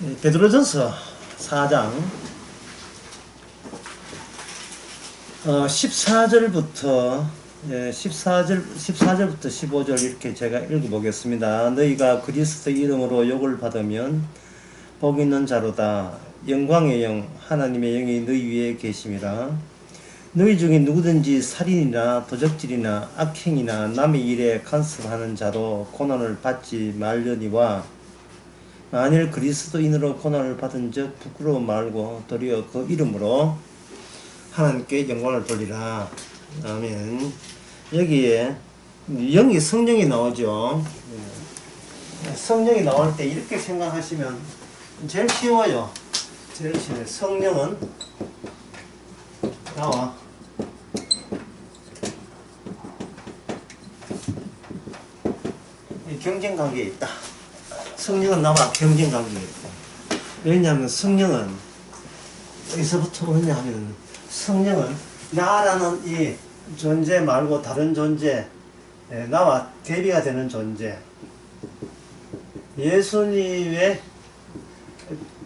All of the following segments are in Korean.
베드로전서 4장 14절부터 15절 이렇게 제가 읽어보겠습니다. 너희가 그리스도 이름으로 욕을 받으면 복 있는 자로다. 영광의 영 하나님의 영이 너희 위에 계심이라. 너희 중에 누구든지 살인이나 도적질이나 악행이나 남의 일에 간섭하는 자로 고난을 받지 말려니와 만일 그리스도인으로 고난을 받은 적 부끄러워 말고 도리어 그 이름으로 하나님께 영광을 돌리라. 아멘. 여기에 영이 성령이 나오죠. 성령이 나올 때 이렇게 생각하시면 제일 쉬워요. 제일 쉬워요. 성령은 나와 경쟁관계에 있다. 성령은 나와 경쟁관계에 있다. 왜냐하면 성령은 어디서부터 오느냐 하면 성령은 나라는 이 존재 말고 다른 존재, 나와 대비가 되는 존재, 예수님의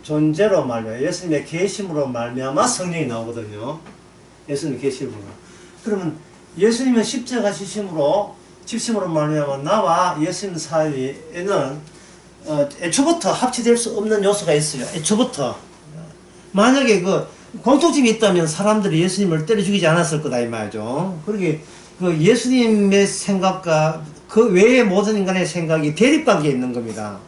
존재로 말미암아 예수님의 계심으로 말미암아 성령이 나오거든요. 예수님의 계심으로. 그러면 예수님은 십자가 지심으로 말미암아 나와 예수님 사이에는 애초부터 합치될 수 없는 요소가 있어요. 애초부터. 만약에 그 공통점이 있다면 사람들이 예수님을 때려 죽이지 않았을 거다 이 말이죠. 그러게 그 예수님의 생각과 그 외의 모든 인간의 생각이 대립관계에 있는 겁니다.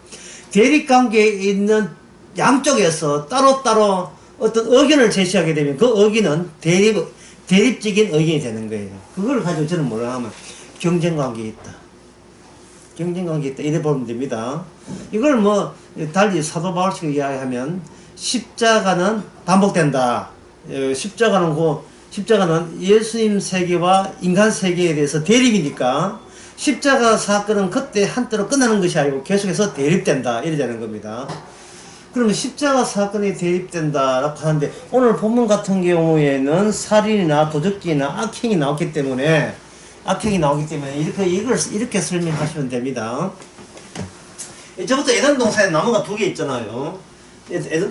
대립관계에 있는 양쪽에서 따로따로 어떤 의견을 제시하게 되면 그 의견은 대립적인 의견이 되는 거예요. 그걸 가지고 저는 뭐라 하면 경쟁관계에 있다. 경쟁관계에 있다. 이래 보면 됩니다. 이걸 뭐 달리 사도 바울식으로 이야기하면 십자가는 반복된다. 십자가는 예수님 세계와 인간 세계에 대해서 대립이니까 십자가 사건은 그때 한때로 끝나는 것이 아니고 계속해서 대립된다. 이래 되는 겁니다. 그러면 십자가 사건이 대립된다라고 하는데 오늘 본문 같은 경우에는 살인이나 도적질이나 악행이 나오기 때문에 이렇게 설명하시면 됩니다. 이제부터 에덴 동산에 나무가 두 개 있잖아요.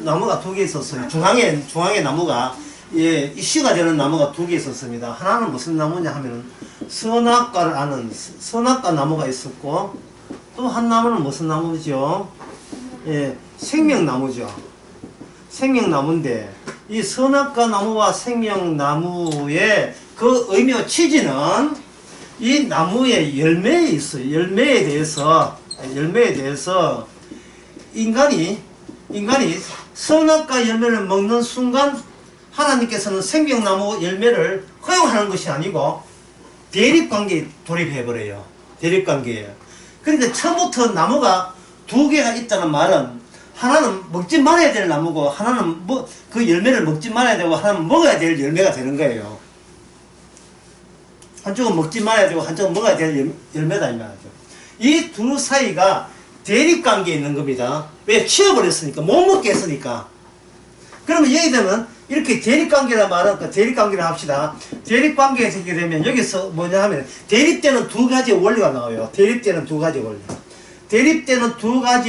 나무가 두 개 있었어요. 중앙에 나무가 이슈가 되는 나무가 두 개 있었습니다. 하나는 무슨 나무냐 하면 선악과를 아는 선악과 나무가 있었고 또 한 나무는 무슨 나무죠? 생명나무죠. 생명나무인데 이 선악과 나무와 생명나무의 그 의미와 취지는 이 나무의 열매에 있어요. 열매에 대해서 인간이 선악과 열매를 먹는 순간 하나님께서는 생명나무 열매를 허용하는 것이 아니고 대립관계에 돌입해버려요. 대립관계예요. 그러니까 처음부터 나무가 두 개가 있다는 말은 하나는 먹지 말아야 될 나무고 하나는 그 열매를 먹지 말아야 되고 하나는 먹어야 될 열매가 되는 거예요. 한쪽은 먹지 말아야 되고 한쪽은 먹어야 될 열매다 이 말이죠. 이 두 사이가 대립관계에 있는 겁니다. 왜? 치워버렸으니까. 못 먹게 했으니까. 그러면 여기서는 이렇게 대립관계라 말하니까 대립관계를 합시다. 대립관계에 되게 되면 여기서 뭐냐 하면 대립되는 두 가지 원리가 나와요. 대립되는 두 가지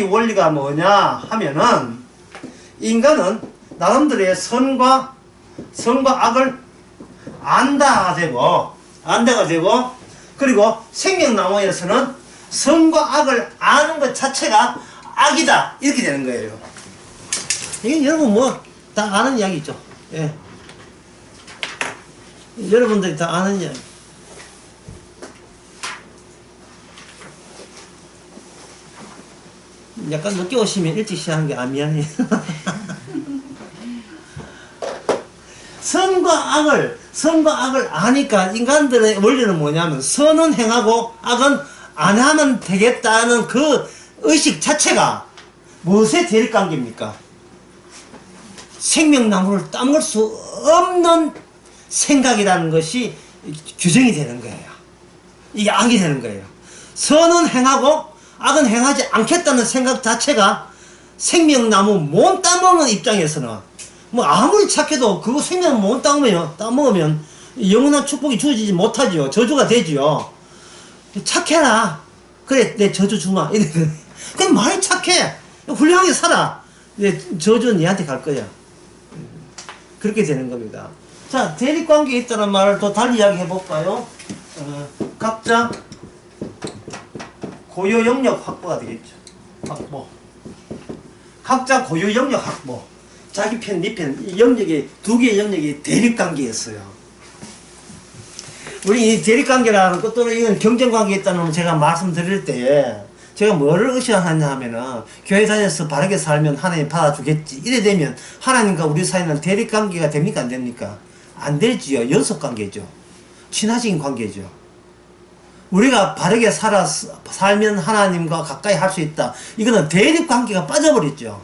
원리가 뭐냐 하면은 인간은 나름대로의 선과 악을 안다가 되고 그리고 생명나무에서는 선과 악을 아는 것 자체가 악이다 이렇게 되는 거예요. 이게 여러분 뭐 다 아는 이야기죠. 예. 여러분들이 다 아는 이야기. 약간 늦게 오시면 일찍 시작한 게 미안해요. 선과 악을 아니까 인간들의 원리는 뭐냐면 선은 행하고 악은 안 하면 되겠다는 그 의식 자체가 무엇의 대립관계입니까? 생명나무를 따먹을 수 없는 생각이라는 것이 규정이 되는 거예요. 이게 악이 되는 거예요. 선은 행하고 악은 행하지 않겠다는 생각 자체가 생명나무 못 따먹는 입장에서는 뭐 아무리 착해도 그거 생명 못 따먹으면 영원한 축복이 주어지지 못하죠. 저주가 되죠. 착해라. 그래 내 저주 주마. 그럼 많이 착해. 훌륭하게 살아. 이제 저주는 얘한테 갈 거야. 그렇게 되는 겁니다. 자, 대립관계에 있다는 말을 또 달리 이야기해 볼까요? 각자 고유 영역 확보가 되겠죠. 확보. 각자 고유 영역 확보. 자기 편, 네 편, 이 영역이, 두 개의 영역이 대립관계였어요. 우리 이 대립관계라는 것 또는 이건 경쟁관계에 있다는 제가 말씀드릴 때 제가 뭐를 의식하냐 하면은 교회 다녀서 바르게 살면 하나님 받아주겠지. 이래 되면 하나님과 우리 사이는 대립관계가 됩니까? 안 됩니까? 안 되지요. 연속관계죠. 친화적인 관계죠. 우리가 바르게 살면 하나님과 가까이 할 수 있다. 이거는 대립관계가 빠져버렸죠.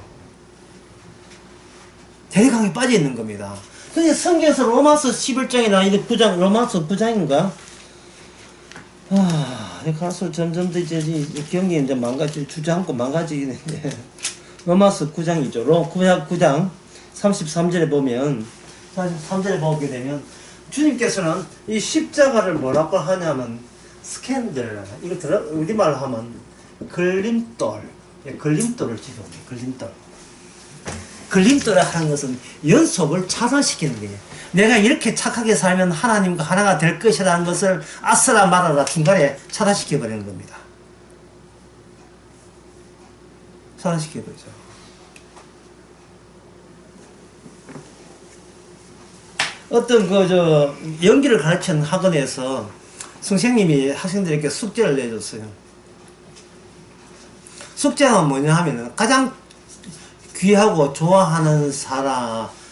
대립관계 빠져 있는 겁니다. 근데 성경에서 로마서 11장이나 이제 9장, 로마서 9장인가? 갈수록 점점 더 이제 경기 이제 주저앉고 망가지는데. 로마서 9장이죠. 9장 33절에 보면, 33절에 보게 되면, 주님께서는 이 십자가를 뭐라고 하냐면, 스캔들, 이거 우리말로 하면, 걸림돌, 걸림돌을 지도합니다. 걸림돌. 걸림돌을 하는 것은 연속을 차단시키는 거예요. 내가 이렇게 착하게 살면 하나님과 하나가 될 것이라는 것을 아싸라 말아라 중간에 차단시켜버리는 겁니다. 차단시켜버리죠. 어떤 연기를 가르치는 학원에서 선생님이 학생들에게 숙제를 내줬어요. 숙제가 뭐냐 하면은 가장 귀하고 좋아하는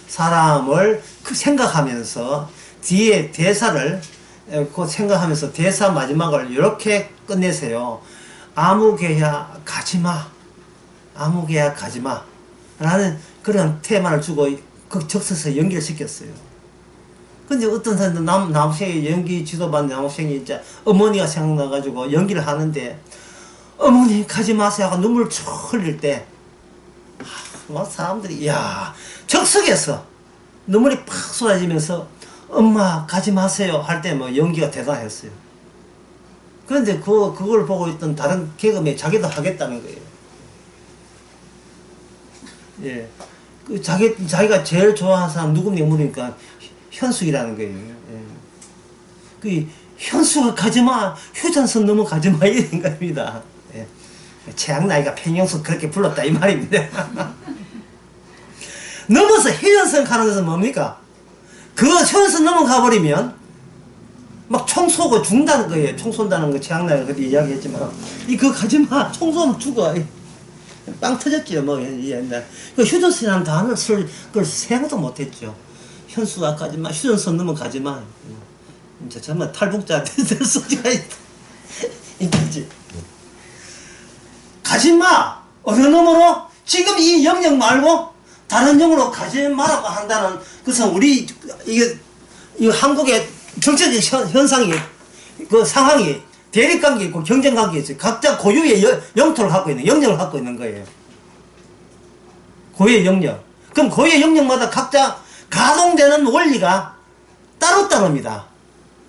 사람을 생각하면서 뒤에 대사를 생각하면서 대사 마지막을 이렇게 끝내세요. 아무개야 가지마. 아무개야 가지마. 라는 그런 테마를 주고 그 적서서 연기를 시켰어요. 근데 어떤 사람들 남학생이 연기 지도받는 남학생이 이제 어머니가 생각나가지고 연기를 하는데 어머니 가지 마세요 하고 눈물 쭉 흘릴 때 사람들이 야 적석에서 눈물이 팍 쏟아지면서 엄마 가지 마세요 할 때 뭐 연기가 대단했어요. 그런데 그걸 보고 있던 다른 개그맨이 자기도 하겠다는 거예요. 예, 자기가 제일 좋아하는 사람 누구 명물이니까 현숙이라는 거예요. 예. 그 현숙아 가지마, 효전선 넘어 가지마 이런 겁니다. 예. 최악나이가 팽영숙 그렇게 불렀다 이 말입니다. 넘어서 해연선 가는 것은 뭡니까? 그 해연선 넘어가 버리면 막 총 쏘고 죽는다는 거예요. 총 쏜다는 거 최악나이가 그때 이야기했지만 그거 가지마, 총 쏘면 죽어. 빵 터졌지요 뭐 옛날. 그 휴전선이라는 단어를 그걸 생각도 못했죠. 현수가 가지마, 휴전선 넘어가지마. 진짜 정말 탈북자한테 될 소리가 있겠지. 가지마! 어느 놈으로? 지금 이 영역 말고 다른 영으로 가지 마라고 한다는 것은 우리 이 한국의 정치적 현상이 그 상황이 대립관계 있고 경쟁관계 있어요. 각자 고유의 영토를 갖고 있는 영역을 갖고 있는 거예요. 고유의 영역. 그럼 고유의 영역마다 각자 가동되는 원리가 따로따로입니다.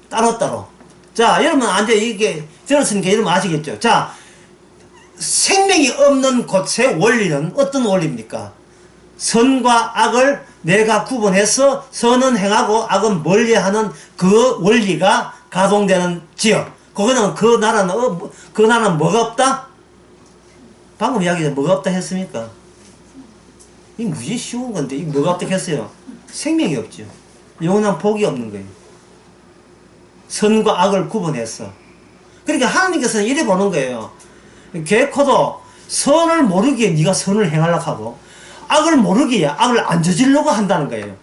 따로따로. 자, 여러분 이제 이게 들었으니까 여러분 아시겠죠? 자, 생명이 없는 곳의 원리는 어떤 원리입니까? 선과 악을 내가 구분해서 선은 행하고 악은 멀리하는 그 원리가 가동되는 지역. 그거는 그 나라는 뭐가 없다? 방금 이야기했죠. 뭐가 없다 했습니까? 이게 무지 쉬운 건데 이게 뭐가 없다 했어요? 생명이 없죠. 영원한 복이 없는 거예요. 선과 악을 구분해서. 그러니까 하나님께서는 이래 보는 거예요. 개코도 선을 모르기에 네가 선을 행하려고 하고 악을 모르기에 악을 안 저지르려고 한다는 거예요.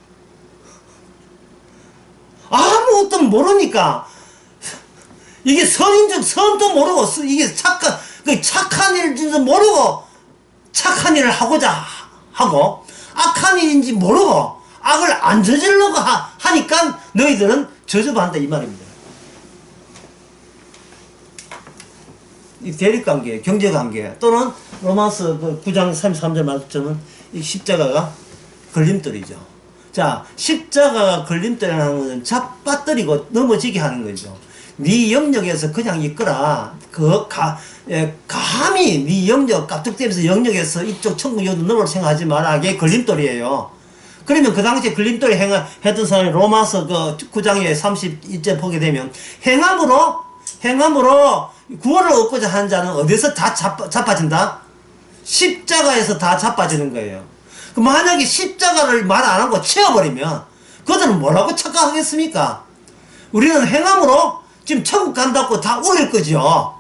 아무것도 모르니까 이게 선인지 선도 모르고 이게 착한 일인지도 모르고 착한 일을 하고자 하고 악한 일인지 모르고 악을 안 저지르려고 하니까 너희들은 저주받는다 이 말입니다. 이 대립관계, 경제관계 또는 로마서 9장 33절 말씀처럼 이 십자가가 걸림돌이죠. 자, 십자가가 걸림돌이라는 것은 잡아뜨리고 넘어지게 하는 거죠. 네 영역에서 그냥 있거라. 감히 네 영역 까뚝대면서 영역에서 이쪽 천국 여도 넘을 생각하지 마라. 이게 걸림돌이에요. 그러면 그 당시에 걸림돌이 했던 사람이 로마서 그 9장에 32절 보게 되면 행함으로 구원을 얻고자 하는 자는 어디서 다 자빠진다? 십자가에서 다 자빠지는 거예요. 만약에 십자가를 말 안 하고 채워버리면 그들은 뭐라고 착각하겠습니까? 우리는 행함으로 지금 천국 간다고 다 오를 거죠.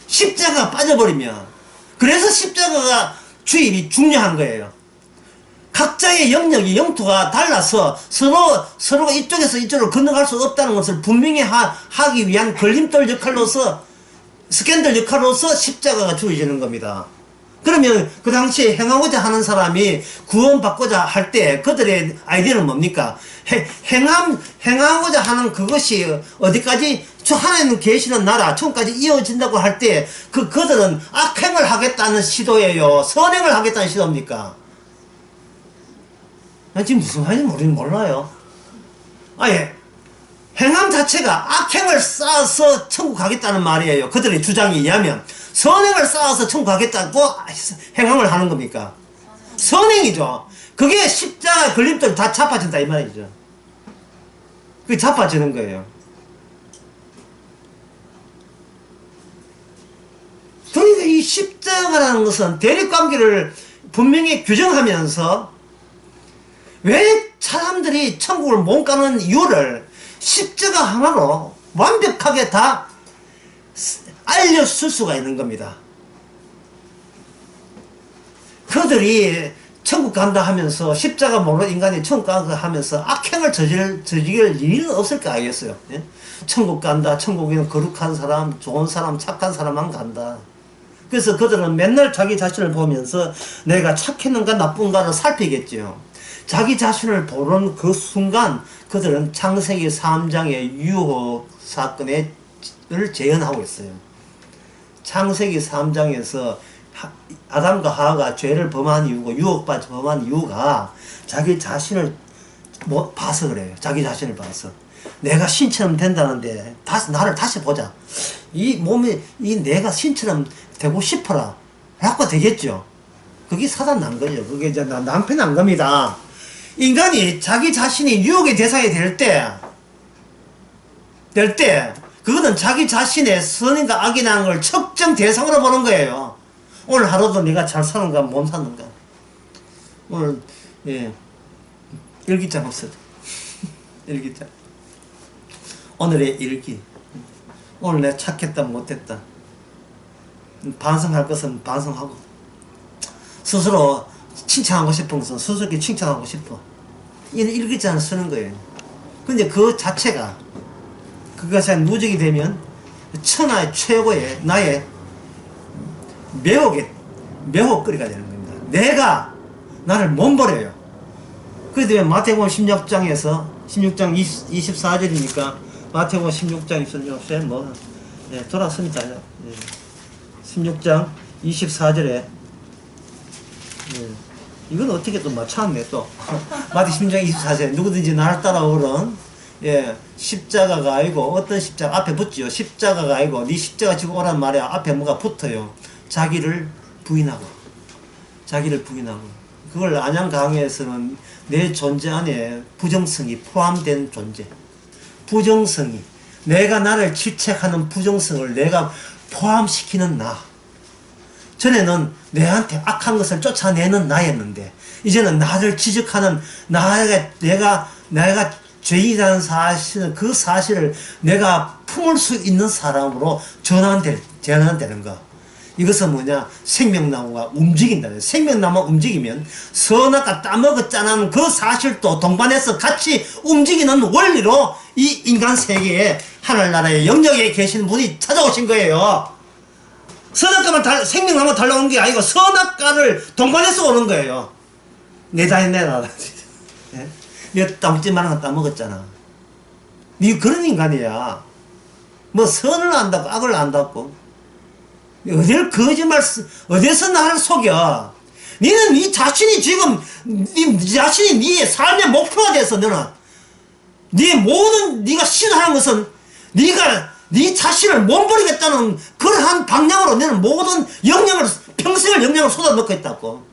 십자가가 빠져버리면. 그래서 십자가가 주입이 중요한 거예요. 각자의 영역이 영토가 달라서 서로 이쪽에서 이쪽으로 건너갈 수 없다는 것을 분명히 하기 위한 걸림돌 역할로서 스캔들 역할로서 십자가가 주어지는 겁니다. 그러면 그 당시에 행하고자 하는 사람이 구원받고자 할 때 그들의 아이디어는 뭡니까? 행하고자 하는 그것이 어디까지 하나님 계시는 나라 천국까지 이어진다고 할 때 그들은 악행을 하겠다는 시도예요. 선행을 하겠다는 시도입니까? 지금 무슨 말인지 우리는 몰라요. 아예 행함 자체가 악행을 쌓아서 천국 가겠다는 말이에요. 그들의 주장에 의하면 선행을 쌓아서 천국 가겠다고 행함을 하는 겁니까? 선행이죠. 그게 십자가 걸림돌 다 자빠진다 이 말이죠. 그게 자빠지는 거예요. 그러니까 이 십자가라는 것은 대립관계를 분명히 규정하면서 왜 사람들이 천국을 못 가는 이유를 십자가 하나로 완벽하게 다 알려줄 수가 있는 겁니다. 그들이 천국 간다 하면서 십자가 모르는 인간이 천국 간다 하면서 악행을 저지를 일은 없을까 알겠어요. 예? 천국 간다. 천국에는 거룩한 사람, 좋은 사람, 착한 사람만 간다. 그래서 그들은 맨날 자기 자신을 보면서 내가 착했는가 나쁜가를 살피겠죠. 자기 자신을 보는 그 순간 그들은 창세기 3장의 유혹 사건을 재현하고 있어요. 창세기 3장에서 아담과 하와가 죄를 범한 이유고 유혹받아 범한 이유가 자기 자신을 봐서 그래요. 자기 자신을 봐서. 내가 신처럼 된다는데 나를 다시 보자. 이 몸이 내가 신처럼 되고 싶어라. 라고 되겠죠. 그게 사단 난 거죠. 그게 이제 남편 난 겁니다. 인간이 자기 자신이 유혹의 대상이 될 때, 그거는 자기 자신의 선인가 악이라는 걸 측정 대상으로 보는 거예요. 오늘 하루도 네가 잘 사는가, 못 사는가. 오늘, 일기장 없어도. 일기장. 오늘의 일기. 오늘 내가 착했다, 못했다. 반성할 것은 반성하고. 스스로 칭찬하고 싶은 것은 스스로 칭찬하고 싶어. 이런 일기장을 쓰는 거예요. 근데 그 자체가, 그것이 누적이 되면 천하의 최고의 나의 매혹거리가 되는 겁니다. 내가 나를 몸버려요. 그래서 왜 마태복음 16장 24절이니까 마태복음 16장 24절에 돌았습니다. 16장 24절에 이건 어떻게 또 맞췄네 또. 마태 16장 24절에 누구든지 나를 따라오는 십자가가 아니고 어떤 십자가 앞에 붙지요. 십자가가 아니고 네 십자가 지고 오란 말이야. 앞에 뭐가 붙어요. 자기를 부인하고 그걸 안양 강의에서는 내 존재 안에 부정성이 포함된 존재. 부정성이 내가 나를 질책하는 부정성을 내가 포함시키는 나. 전에는 내한테 악한 것을 쫓아내는 나였는데 이제는 나를 지적하는 내가 죄인이라는 사실은 그 사실을 내가 품을 수 있는 사람으로 전환되는 거. 이것은 뭐냐? 생명나무가 움직인다. 생명나무가 움직이면 선악과 따먹었자는 그 사실도 동반해서 같이 움직이는 원리로 이 인간 세계에 하늘나라의 영역에 계신 분이 찾아오신 거예요. 선악과만 생명나무 달라오는 게 아니고 선악과를 동반해서 오는 거예요. 내 자신 내놔. 네 땀찜만한 거 따먹었잖아. 네 그런 인간이야. 뭐 선을 안다고 악을 안다고. 어디서 나를 속여? 니는 네 자신이 지금 네 자신이 네 삶의 목표가 돼서 너는 네 모든 네가 시도하는 것은 네 자신을 몸버리겠다는 그러한 방향으로 너는 모든 평생을 영향을 쏟아넣고 있다고.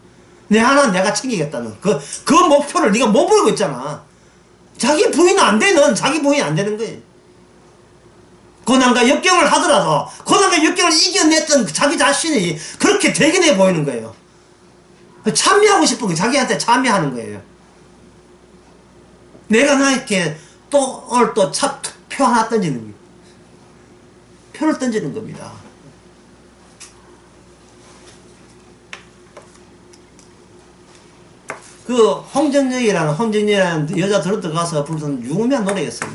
내 하나 내가 챙기겠다는 그 목표를 네가 못 버리고 있잖아. 자기 부인은 안 되는, 자기 부인이 안 되는 거예요. 고난과 역경을 하더라도 고난과 역경을 이겨냈던 자기 자신이 그렇게 대견해 보이는 거예요. 참여하고 싶은 거 자기한테 참여하는 거예요. 내가 나에게 오늘 또 표 하나 던지는 거예요. 표를 던지는 겁니다. 그 홍정역이라는 여자 들어가서 부르던 유명한 노래였어요.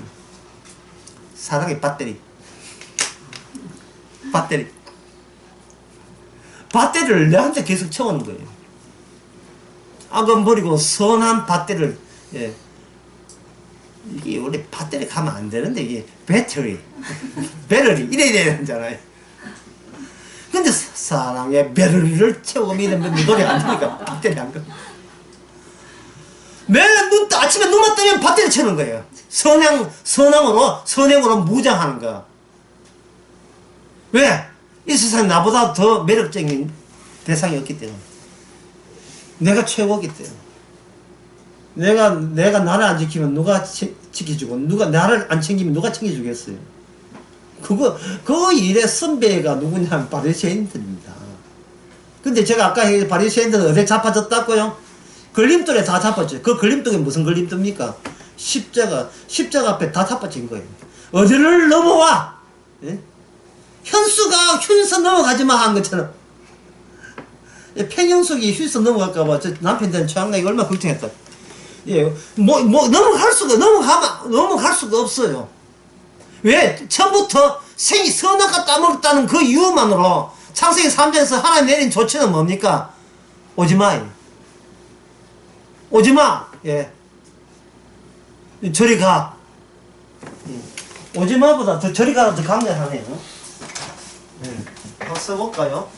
사랑의 밧데리를 내한테 계속 쳐오는 거예요. 악은 버리고 선한 밧데리를, 예. 이게 원래 밧데리 가면 안 되는데, 이게 배터리 이래야 되잖아요. 근데 사랑의 배터리를 채우고 이러면 노래 안 되니까 밧데리 안 가. 매일 아침에 눈만 뜨면 밧데리 채우는 거예요. 선행으로 무장하는 거야. 왜? 이 세상에 나보다 더 매력적인 대상이 없기 때문에. 내가 최고기 때문에. 내가 나를 안 지키면 누가 지켜주고, 누가 나를 안 챙기면 누가 챙겨주겠어요. 그 일의 선배가 누구냐면 바리새인들입니다. 근데 제가 아까 바리새인들은 어디 잡아졌다고요? 걸림돌에 다 잡았죠. 그 걸림돌이 무슨 걸림돌입니까? 십자가 앞에 다 잡아진 거예요. 어디를 넘어와? 예? 흉서 넘어가지마 한 것처럼. 팽현숙이 흉서 넘어갈까봐 저 남편들은 최악나게 얼마나 걱정했다. 예, 넘어갈 수가 없어요. 왜? 처음부터 생이 선악과 따먹었다는 그 이유만으로 창세기 3장에서 하나님 내린 조치는 뭡니까? 오지마. 예. 저리 가. 오지마보다 더 저리 가가 더 강렬하네요. 예. 한번 써볼까요?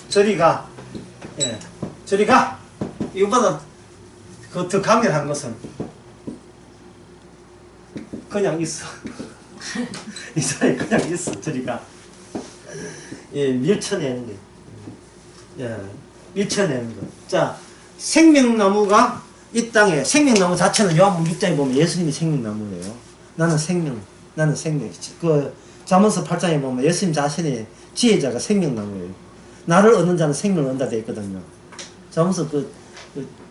저리 가. 예. 저리 가. 이거보다 더 강렬한 것은 그냥 있어. 이 사람이 그냥 있어. 저리 가. 예, 밀쳐내는 거. 예, 밀쳐내는 거. 자, 생명나무가 이 땅에, 생명나무 자체는 요한복음 6장에 보면 예수님이 생명나무예요. 나는 생명. 그, 잠언서 8장에 보면 예수님 자신의 지혜자가 생명나무예요. 나를 얻는 자는 생명을 얻는다 되어 있거든요. 잠언서 그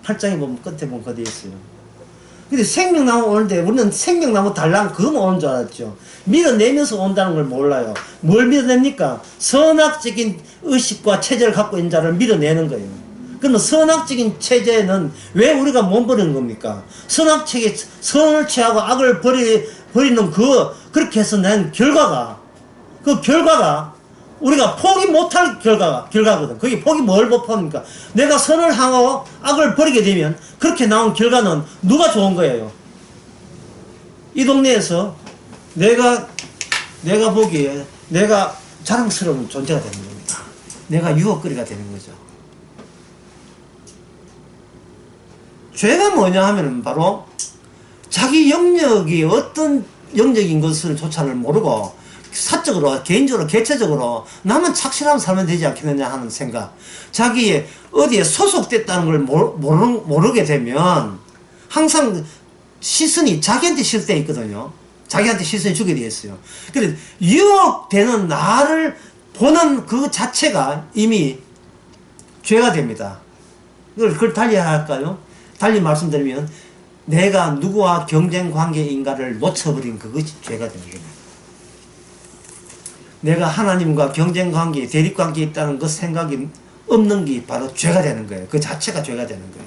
8장에 보면 끝에 보면 그거 되어 있어요. 근데 생명나무 오는데 우리는 생명나무 달랑 그건 오는 줄 알았죠. 밀어내면서 온다는 걸 몰라요. 뭘 밀어냅니까? 선악적인 의식과 체제를 갖고 있는 자를 밀어내는 거예요. 그러면 선악적인 체제는 왜 우리가 못 버리는 겁니까? 선악체계, 선을 취하고 악을 버리는 그렇게 해서 낸 결과가 우리가 포기 못할 결과거든. 그게 포기 뭘 못 합니까? 내가 선을 향하고 악을 버리게 되면 그렇게 나온 결과는 누가 좋은 거예요? 이 동네에서 내가 보기에 내가 자랑스러운 존재가 되는 겁니다. 내가 유혹거리가 되는 거죠. 죄가 뭐냐 하면은 바로 자기 영역이 어떤 영역인 것을 조차를 모르고 사적으로, 개인적으로, 개체적으로 나만 착실하면 살면 되지 않겠느냐 하는 생각. 자기의 어디에 소속됐다는 걸 모르게 되면 항상 시선이 자기한테 실때 있거든요. 자기한테 시선이 주게 되어 있어요. 그래서 유혹되는 나를 보는 그 자체가 이미 죄가 됩니다. 그걸 달리 할까요? 달리 말씀드리면 내가 누구와 경쟁 관계인가를 놓쳐버린 그것이 죄가 되는 겁니다. 내가 하나님과 경쟁관계, 대립관계에 있다는 그 생각이 없는 게 바로 죄가 되는 거예요. 그 자체가 죄가 되는 거예요.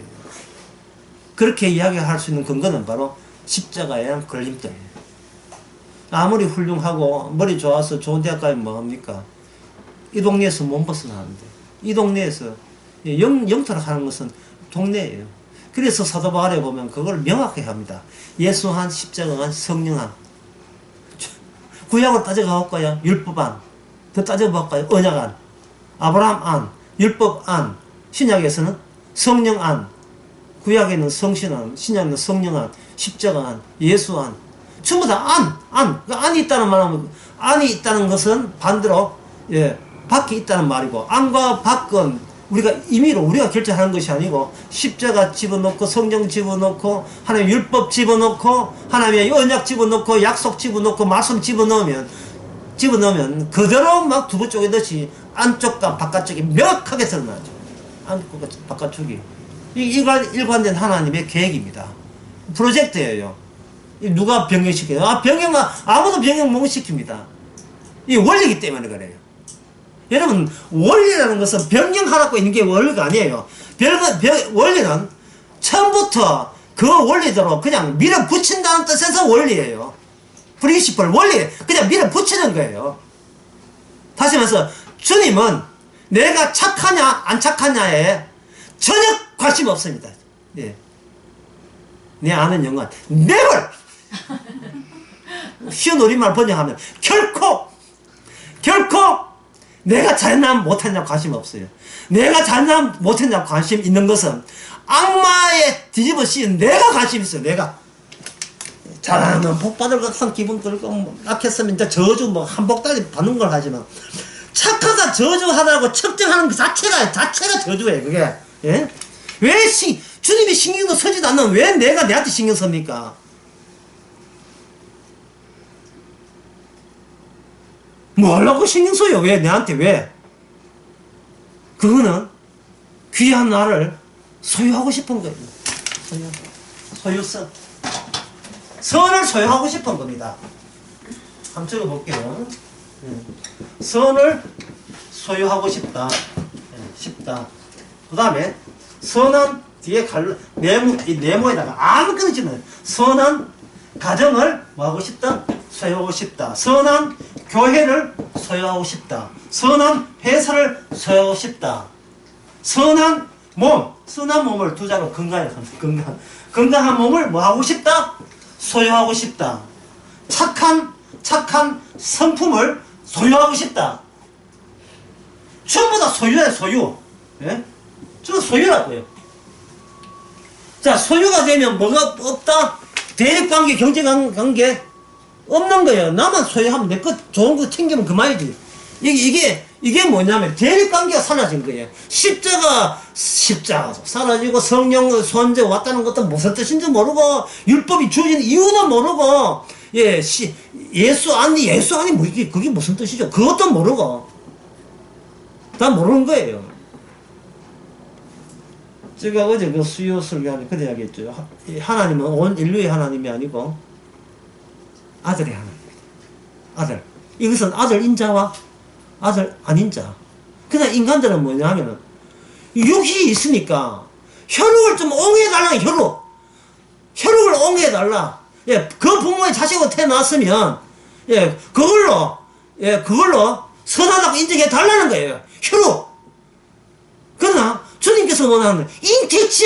그렇게 이야기할 수 있는 근거는 바로 십자가에 대한 걸림돌이에요. 아무리 훌륭하고 머리 좋아서 좋은 대학 가면 뭐합니까? 이 동네에서 못 벗어나는데, 이 동네에서 영토를 하는 것은 동네예요. 그래서 사도 바울에 보면 그걸 명확히 합니다. 예수한, 십자가한, 성령한. 구약으로 따져가볼까요? 율법안. 더 따져볼까요? 언약안. 아브라함안. 율법안. 신약에서는 성령안. 구약에는 성신안, 신약에는 성령안, 십자가안, 예수안, 전부 다 안. 그 안이 있다는 말하면, 안이 있다는 것은 반대로, 예, 밖에 있다는 말이고, 안과 밖은 우리가 임의로 우리가 결정하는 것이 아니고, 십자가 집어넣고, 성령 집어넣고, 하나님의 율법 집어넣고, 하나님의 언약 집어넣고, 약속 집어넣고, 말씀 집어넣으면 그대로 막 두부 쪼개듯이 안쪽과 바깥쪽이 명확하게 드러나죠. 안쪽과 바깥쪽이. 일관된 하나님의 계획입니다. 프로젝트예요. 누가 병행시켜요? 아무도 병행 못 시킵니다. 이 원리이기 때문에 그래요. 여러분, 원리라는 것은 변경하라고 있는 게 원리가 아니에요. 원리는 처음부터 그 원리대로 그냥 밀어붙인다는 뜻에서 원리예요. 프린시플, 원리, 그냥 밀어붙이는 거예요. 다시 말해서, 주님은 내가 착하냐, 안 착하냐에 전혀 관심 없습니다. 예. 내 아는 영혼, never! 쉬운 우리말 번역하면, 결코 내가 잘했나 못했냐 관심 없어요. 내가 잘했나 못했냐 관심 있는 것은 악마에 뒤집어 씌운 내가 관심 있어요. 내가 잘하면 복 받을 것 같은 기분 들고 뭐 약했으면 이제 저주 뭐 한복달리 받는 걸 하지만 착하다 저주하다고 측정하는 그 자체가 저주예요. 그게. 예? 왜 주님이 신경도 쓰지도 않는 왜 내가 내한테 신경 씁니까? 뭐 하려고 신경 써요? 왜? 내한테 왜? 그거는 귀한 나를 소유하고 싶은 거예요. 소유성. 선을 소유하고 싶은 겁니다. 한번 적어볼게요. 선을 소유하고 싶다. 그 다음에 선은 뒤에 네모에다가 아무거나 집어넣어요. 선은 가정을 뭐하고 싶다? 소유하고 싶다. 선은 교회를 소유하고 싶다. 선은 회사를 소유하고 싶다. 선한 몸을 두 자로 건강한 몸을 뭐하고 싶다? 소유하고 싶다. 착한 성품을 소유하고 싶다. 전부 다 소유예요, 소유. 예? 저는 소유라고요. 자, 소유가 되면 뭐가 없다? 대립관계, 경쟁관계 없는 거예요. 나만 소유하면 내 것 좋은 거 챙기면 그만이지. 이게 뭐냐면 대립관계가 사라진 거예요. 십자가 사라지고 성령 선제 왔다는 것도 무슨 뜻인지 모르고 율법이 주어진 이유는 모르고 예수 아니 뭐 그게 무슨 뜻이죠? 그것도 모르고 다 모르는 거예요. 제가 어제 그 수요 설교하는데 그때 이야기했죠. 하나님은 온 인류의 하나님이 아니고 아들의 하나님입니다. 아들. 이것은 아들 인자와 아들 아닌자. 그냥 인간들은 뭐냐 하면은 육이 있으니까 혈육을 좀 옹해달라. 혈육을 옹해달라. 예, 그 부모의 자식으로 태어났으면 그걸로 선하다고 인정해 달라는 거예요. 혈육. 그러나 주님께서 원하는 잉태치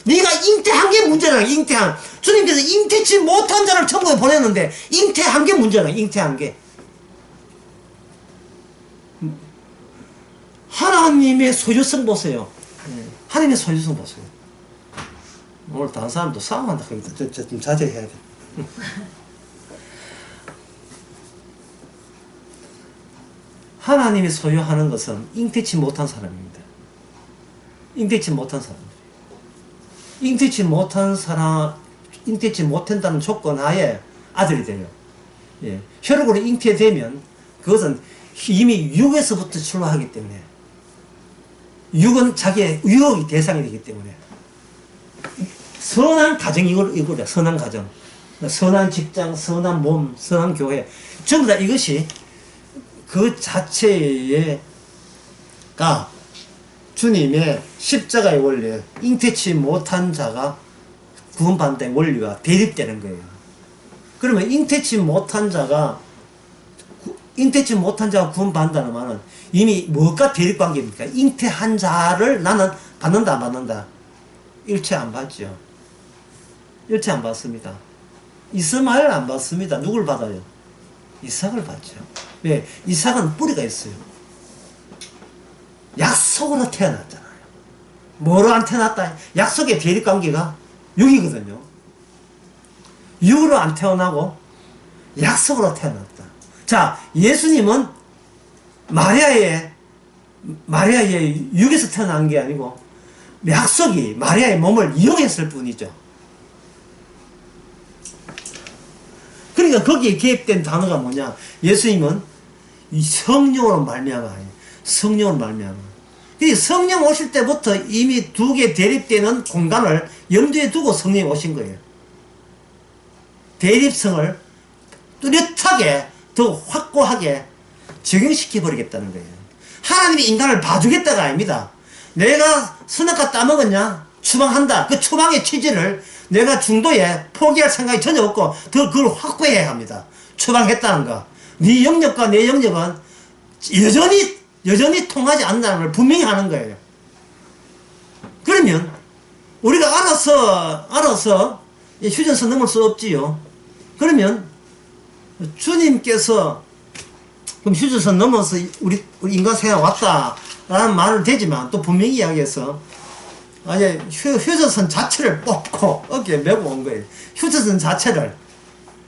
네가 잉태한 게 문제라. 잉태한. 주님께서 잉태치 못한 자를 천국에 보냈는데 잉태한 게 문제라. 잉태한 게. 하나님의 소유성 보세요. 하나님의 소유성 보세요. 오늘 다른 사람도 싸움한다. 좀 자제해야 돼. 하나님이 소유하는 것은 잉태치 못한 사람입니다. 잉태치 못한다는 조건 하에 아들이 돼요. 예. 혈육으로 잉태되면 그것은 이미 육에서부터 출발하기 때문에 육은 자기의 유혹의 대상이 되기 때문에 선한 가정이 이거래. 선한 가정, 선한 직장, 선한 몸, 선한 교회 전부 다 이것이 그 자체가 주님의 십자가의 원리, 잉태치 못한 자가 구원받는 원리와 대립되는 거예요. 그러면 잉태치 못한 자가 구원받는다는 말은 이미 뭐가 대립관계입니까? 잉태한 자를 나는 받는다 안 받는다? 일체 안 받죠. 일체 안 받습니다. 이스마엘 안 받습니다. 누굴 받아요? 이삭을 받죠. 왜? 이삭은 뿌리가 있어요. 약속으로 태어났잖아요. 뭐로 안 태어났다? 약속의 대립관계가 육이거든요. 육으로 안 태어나고 약속으로 태어났다. 자, 예수님은 마리아의 육에서 태어난 게 아니고 약속이 마리아의 몸을 이용했을 뿐이죠. 그러니까 거기에 개입된 단어가 뭐냐? 예수님은 이 성령으로 말미암아, 성령으로 말미암아. 성령 오실 때부터 이미 두 개 대립되는 공간을 염두에 두고 성령이 오신 거예요. 대립성을 뚜렷하게 더 확고하게 적용시켜 버리겠다는 거예요. 하나님이 인간을 봐주겠다가 아닙니다. 내가 선악과 따먹었냐? 추방한다. 그 추방의 취지를 내가 중도에 포기할 생각이 전혀 없고 더 그걸 확고해야 합니다. 추방했다는 거. 네 영역과 내 영역은 여전히 통하지 않는다는 걸 분명히 하는 거예요. 그러면 우리가 알아서 휴전선 넘을 수 없지요. 그러면 주님께서 그럼 휴전선 넘어서 우리 인간 세상 왔다라는 말을 되지만 또 분명히 이야기해서 아니 휴전선 자체를 뽑고 어깨에 메고 온 거예요. 휴전선 자체를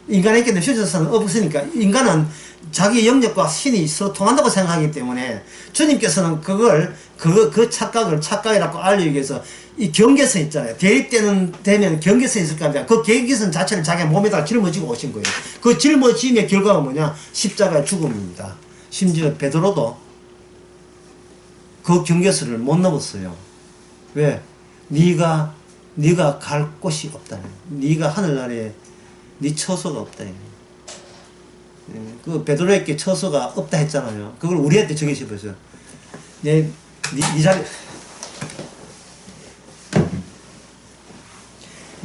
인간에게는 휴전선은 없으니까 인간은 자기 영역과 신이 서로 통한다고 생각하기 때문에 주님께서는 그 착각이라고 알리기 위해서 이 경계선 있잖아요. 되면 경계선이 있을 거 아니야. 그 경계선 자체를 자기 몸에다 짊어지고 오신 거예요. 그 짊어짐의 결과가 뭐냐? 십자가의 죽음입니다. 심지어 베드로도 그 경계선을 못 넘었어요. 왜? 네가 갈 곳이 없다. 네가 하늘나라에 네 처소가 없다. 그 베드로에게 처소가 없다 했잖아요. 그걸 우리한테 적으셔보세요. 네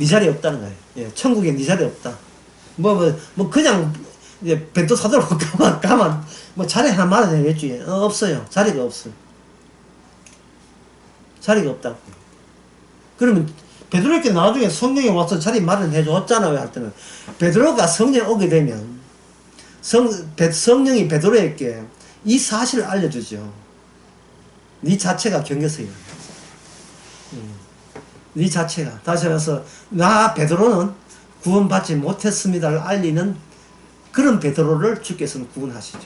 자리 없다는 거예요. 예, 천국에 네 자리 없다. 그냥 이제 벤또 사들고 가만 자리 하나 마련해야겠지. 없어요. 자리가 없어요. 자리가 없다. 그러면 베드로에게 나중에 성령이 와서 자리 마련해 줬잖아요. 할 때는 베드로가 성령이 오게 되면 성령이 베드로에게 이 사실을 알려주죠. 네 자체가 경계선이야. 네 자체가. 다시 말해서 나 베드로는 구원받지 못했습니다를 알리는 그런 베드로를 주께서는 구원하시죠.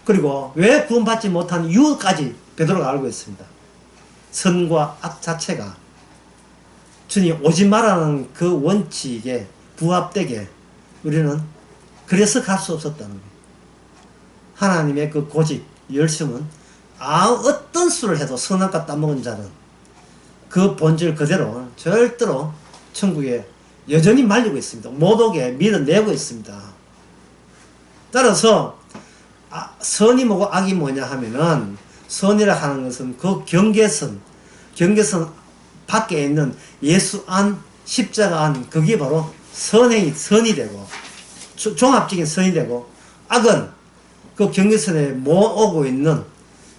그리고 왜 구원받지 못한 이유까지 베드로가 알고 있습니다. 선과 악 자체가 주님 오지 말라는 그 원칙에 부합되게 우리는 그래서 갈 수 없었다는 거예요. 하나님의 그 고집, 열심은 어떤 수를 해도 선악과 따먹은 자는 그 본질 그대로 절대로 천국에 여전히 말리고 있습니다. 못 오게 밀어내고 있습니다. 따라서 선이 뭐고 악이 뭐냐 하면은 선이라 하는 것은 그 경계선 밖에 있는 예수 안, 십자가 안, 그게 바로 선이 되고 종합적인 선이 되고, 악은 그 경계선에 오고 있는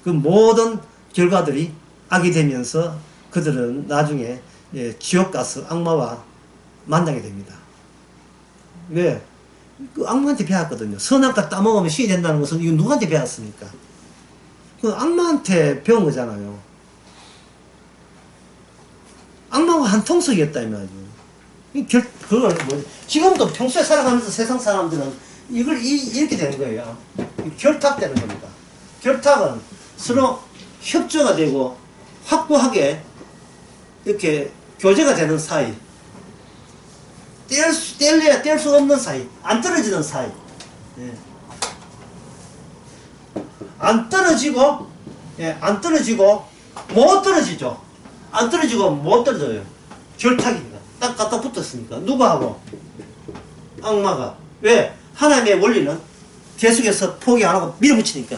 그 모든 결과들이 악이 되면서 그들은 나중에 지옥 가서 악마와 만나게 됩니다. 왜? 그 악마한테 배웠거든요. 선악과 따먹으면 신이 된다는 것은 이거 누구한테 배웠습니까? 그 악마한테 배운 거잖아요. 악마와 한 통속이었다 이 말이에요. 그걸 지금도 평소에 살아가면서 세상 사람들은 이걸 이렇게 되는 거예요. 결탁되는 겁니다. 결탁은 서로 협조가 되고 확고하게 이렇게 교제가 되는 사이, 뗄래야 뗄 수 없는 사이, 안 떨어지는 사이. 예. 안 떨어지고 못 떨어지죠. 안 떨어지고 못 떨어져요. 결탁입니다. 딱 갖다 붙었으니까. 누구하고? 악마가. 왜? 하나님의 원리는 계속해서 포기 안 하고 밀어붙이니까.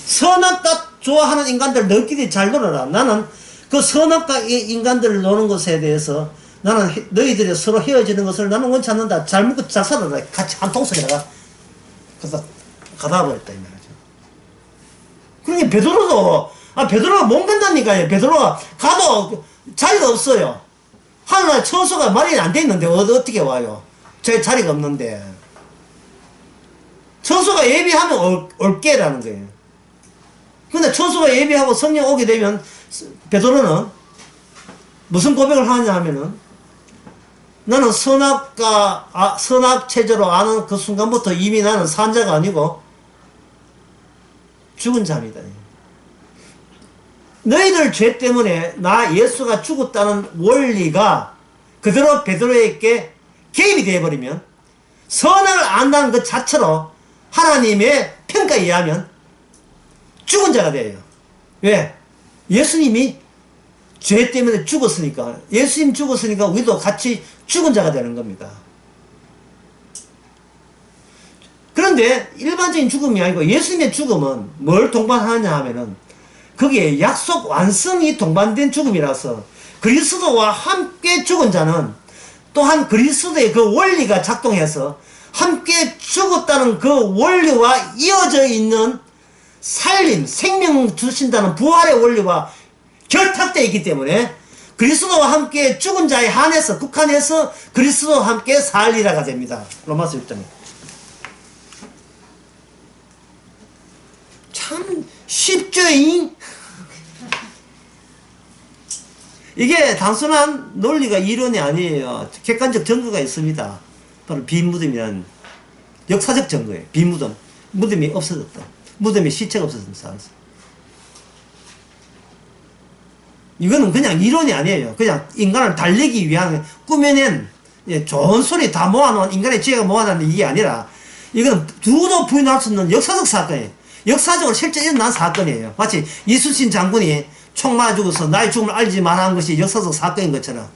선악과 좋아하는 인간들 너희끼리 잘 놀아라. 나는 그 선악과 인간들을 노는 것에 대해서 나는 너희들이 서로 헤어지는 것을 나는 원치 않는다. 잘 먹고 잘 살아라. 같이 한 통속에다가 그래서 가다 버렸다 이 말이죠. 그러니 베드로가 못 간다니까요. 베드로가 가도 자리가 없어요. 하늘나라 처소가 마련이 안 돼 있는데 어떻게 와요? 제 자리가 없는데. 처소가 예비하면 올게라는 거예요. 근데 천수가 예비하고 성령 오게 되면 베드로는 무슨 고백을 하냐 하면은 나는 선악 체제로 아는 그 순간부터 이미 나는 산자가 아니고 죽은 자입니다. 너희들 죄 때문에 나 예수가 죽었다는 원리가 그대로 베드로에게 개입이 되어버리면 선을 안다는 그 자체로 하나님의 평가에 의하면 죽은 자가 돼요. 왜? 예수님이 죄 때문에 죽었으니까, 예수님 죽었으니까 우리도 같이 죽은 자가 되는 겁니다. 그런데 일반적인 죽음이 아니고 예수님의 죽음은 뭘 동반하냐 하면은 거기에 약속 완성이 동반된 죽음이라서 그리스도와 함께 죽은 자는 또한 그리스도의 그 원리가 작동해서 함께 죽었다는 그 원리와 이어져 있는 살림, 생명 주신다는 부활의 원리와 결탁되어 있기 때문에 그리스도와 함께 죽은 자에 한해서 국한해서 그리스도와 함께 살리라가 됩니다. 로마서 6장에. 참 쉽죠잉? 이게 단순한 논리가 이론이 아니에요. 객관적 증거가 있습니다. 바로 빈무덤이라는 역사적 증거예요. 빈무덤. 무덤이 없어졌다. 무덤에 시체가 없어졌다. 이거는 그냥 이론이 아니에요. 그냥 인간을 달리기 위한 꾸며낸 좋은 소리 다 모아놓은 인간의 지혜가 모아놓은 이게 아니라 이거는 누구도 부인할 수 없는 역사적 사건이에요. 역사적으로 실제 일어난 사건이에요. 마치 이순신 장군이 총 맞아 죽어서 나의 죽음을 알지 말한 것이 역사적 사건인 것처럼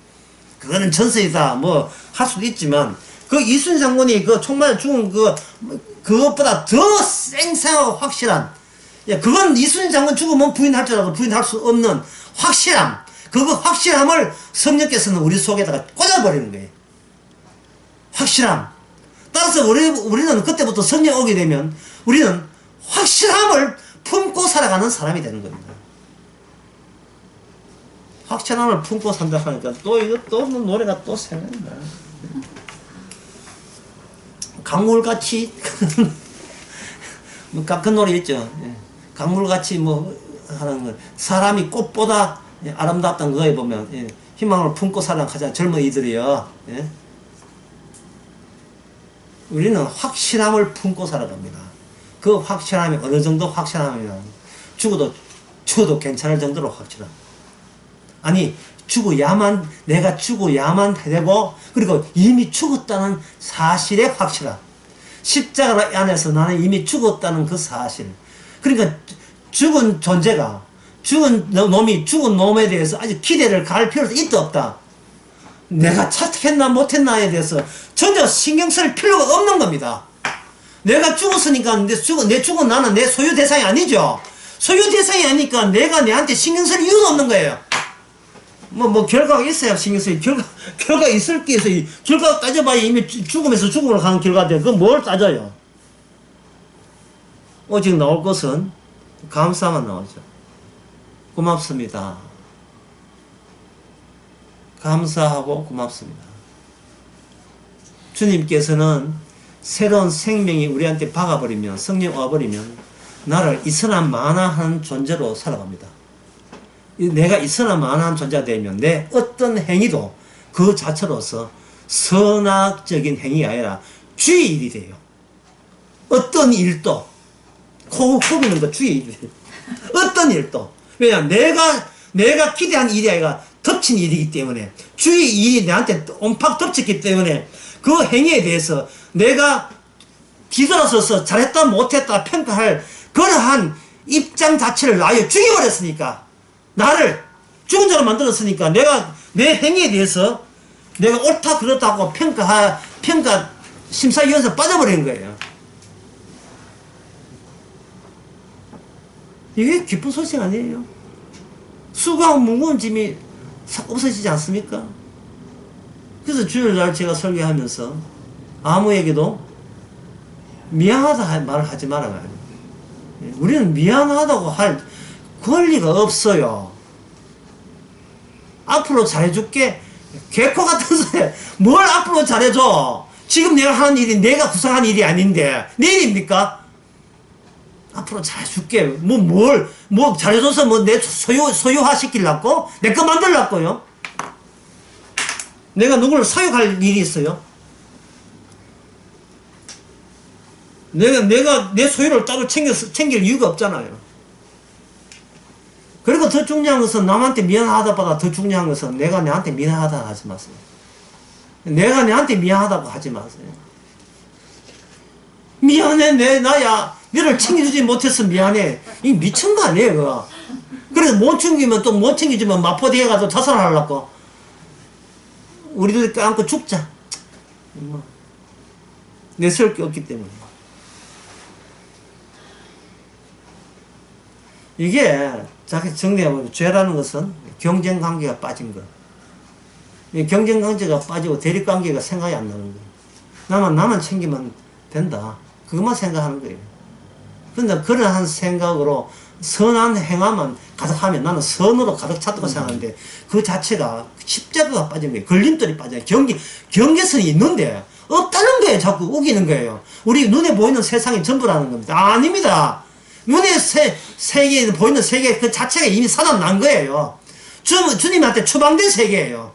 그거는 전설이다 뭐 할 수도 있지만 그 이순신 장군이 그 총 맞아 죽은 그것보다 더 생생하고 확실한 그건 이순신 장군 죽으면 부인할 줄 알아도 부인할 수 없는 확실함, 그거 확실함을 성령께서는 우리 속에다가 꽂아버리는 거예요. 확실함. 따라서 우리는 그때부터 성령 오게 되면 우리는 확실함을 품고 살아가는 사람이 되는 겁니다. 확실함을 품고 산다 하니까 또 노래가 또 생각난다. 강물같이 뭐 그 노래 있죠. 강물같이 뭐 하는 거 사람이 꽃보다 아름답다는 거에 보면 희망을 품고 살아가자 젊은이들이요. 우리는 확실함을 품고 살아갑니다. 그 확실함이 어느 정도 확실함이냐 죽어도 괜찮을 정도로 확실함. 아니 내가 죽어야만 되고 그리고 이미 죽었다는 사실의 확실함. 십자가 안에서 나는 이미 죽었다는 그 사실. 그러니까 죽은 존재가 죽은 놈에 대해서 아주 기대를 갈 필요도 있다 없다. 내가 착했나 못했나에 대해서 전혀 신경 쓸 필요가 없는 겁니다. 내가 죽었으니까 내 죽은 나는 내 소유 대상이 아니죠. 소유 대상이 아니니까 내가 내한테 신경 쓸 이유가 없는 거예요. 뭐 결과가 있어야 신경 쓸 결과 있을 게 있어요. 결과 따져봐야 이미 죽음에서 죽음으로 가는 결과인데 그건 뭘 따져요. 오직 나올 것은 감사만 나오죠. 고맙습니다. 감사하고 고맙습니다. 주님께서는 새로운 생명이 우리한테 박아버리면 성령 와버리면 나를 있으나 마나한 존재로 살아갑니다. 내가 있으나 마나한 존재가 되면 내 어떤 행위도 그 자체로서 선악적인 행위가 아니라 주의 일이 돼요. 어떤 일도 코 후비는 거 주의 일이 돼요. 어떤 일도 왜냐하면 내가 기대한 일이 아니라 덮친 일이기 때문에 주의 일이 내한테 온팍 덮쳤기 때문에 그 행위에 대해서 내가 뒤돌아서서 잘했다 못했다 평가할 그러한 입장 자체를 놔요. 죽여버렸으니까 나를 죽은 자로 만들었으니까 내가 내 행위에 대해서 내가 옳다 그렇다 하고 평가 심사위원회에서 빠져버리는 거예요. 이게 기쁜 소식 아니에요? 수고하고 무거운 짐이 없어지지 않습니까? 그래서 주일날 제가 설교하면서 아무에게도 미안하다 말을 하지 말아요. 우리는 미안하다고 할 권리가 없어요. 앞으로 잘해줄게. 개코 같은 소리. 뭘 앞으로 잘해줘? 지금 내가 하는 일이 내가 구성한 일이 아닌데 내 일입니까? 앞으로 잘해줄게. 뭐 잘해줘서 뭐 내 소유화 시키려고? 내 거 만들려고요? 내가 누구를 사육할 일이 있어요? 내가 내 소유를 따로 챙길 이유가 없잖아요. 그리고 더 중요한 것은 남한테 미안하다보다 더 중요한 것은 내가 내한테 미안하다 하지 마세요. 내가 내한테 미안하다고 하지 마세요. 미안해, 나야. 너를 챙겨주지 못해서 미안해. 이 미친 거 아니에요, 그거. 그래서 못 챙기면 또 못 챙기지만 마포대에 가서 자살하려고. 우리도 안고 죽자. 내세울 게 없기 때문에. 이게, 자기 정리해보면, 죄라는 것은 경쟁관계가 빠진 거. 이 경쟁관계가 빠지고 대립관계가 생각이 안 나는 거예요. 나만 챙기면 된다. 그것만 생각하는 거예요. 근데 그러한 생각으로 선한 행함만 가득하면 나는 선으로 가득 찼다고 생각하는데 그 자체가 십자가가 빠진 거예요. 걸림돌이 빠져요. 경계선이 있는데 없다는 거예요. 자꾸 우기는 거예요. 우리 눈에 보이는 세상이 전부라는 겁니다. 아닙니다. 눈에 세계에 보이는 세계 그 자체가 이미 사단 난 거예요. 주님한테 추방된 세계예요.